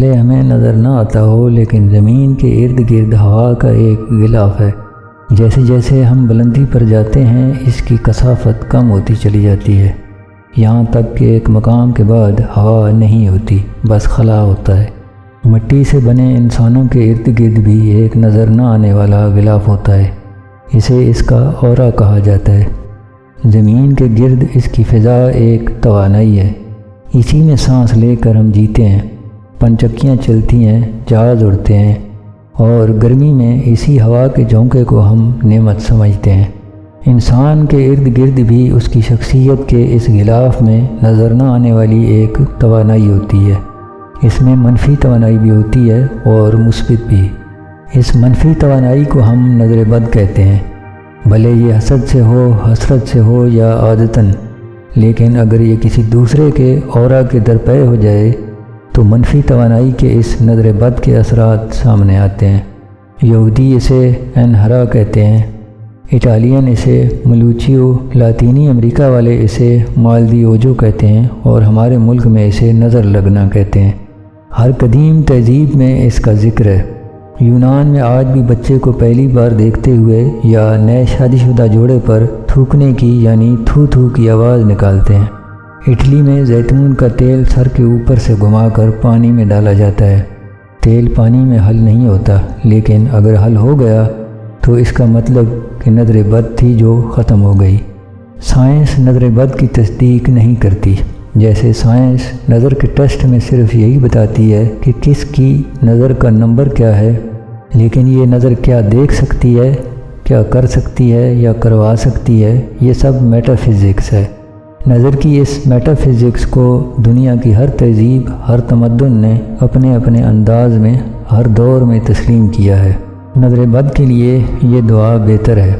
بھلے ہمیں نظر نہ آتا ہو، لیکن زمین کے ارد گرد ہوا کا ایک غلاف ہے۔ جیسے جیسے ہم بلندی پر جاتے ہیں اس کی کثافت کم ہوتی چلی جاتی ہے، یہاں تک کہ ایک مقام کے بعد ہوا نہیں ہوتی، بس خلا ہوتا ہے۔ مٹی سے بنے انسانوں کے ارد گرد بھی ایک نظر نہ آنے والا غلاف ہوتا ہے، اسے اس کا اورا کہا جاتا ہے۔ زمین کے گرد اس کی فضا ایک توانائی ہے، اسی میں سانس لے کر ہم جیتے ہیں، پنچکیاں چلتی ہیں، جہاز اڑتے ہیں، اور گرمی میں اسی ہوا کے جھونکے کو ہم نعمت سمجھتے ہیں۔ انسان کے ارد گرد بھی اس کی شخصیت کے اس غلاف میں نظر نہ آنے والی ایک توانائی ہوتی ہے۔ اس میں منفی توانائی بھی ہوتی ہے اور مثبت بھی۔ اس منفی توانائی کو ہم نظر بد کہتے ہیں، بھلے یہ حسد سے ہو، حسرت سے ہو یا عادتاً، لیکن اگر یہ کسی دوسرے کے اورا کے درپے ہو جائے تو منفی توانائی کے اس نظر بد کے اثرات سامنے آتے ہیں۔ یہودی اسے انہرا کہتے ہیں، اٹالین اسے ملوچیو، لاطینی امریکہ والے اسے مالدی اوجو کہتے ہیں، اور ہمارے ملک میں اسے نظر لگنا کہتے ہیں۔ ہر قدیم تہذیب میں اس کا ذکر ہے۔ یونان میں آج بھی بچے کو پہلی بار دیکھتے ہوئے یا نئے شادی شدہ جوڑے پر تھوکنے کی یعنی تھو تھو کی آواز نکالتے ہیں۔ اٹلی میں زیتون کا تیل سر کے اوپر سے گھما کر پانی میں ڈالا جاتا ہے۔ تیل پانی میں حل نہیں ہوتا، لیکن اگر حل ہو گیا تو اس کا مطلب کہ نظر بد تھی جو ختم ہو گئی۔ سائنس نظر بد کی تصدیق نہیں کرتی، جیسے سائنس نظر کے ٹیسٹ میں صرف یہی بتاتی ہے کہ کس کی نظر کا نمبر کیا ہے، لیکن یہ نظر کیا دیکھ سکتی ہے، کیا کر سکتی ہے یا کروا سکتی ہے، یہ سب میٹا فزکس ہے۔ نظر کی اس میٹا فزکس کو دنیا کی ہر تہذیب، ہر تمدن نے اپنے اپنے انداز میں ہر دور میں تسلیم کیا ہے۔ نظر بد کے لیے یہ دعا بہتر ہے۔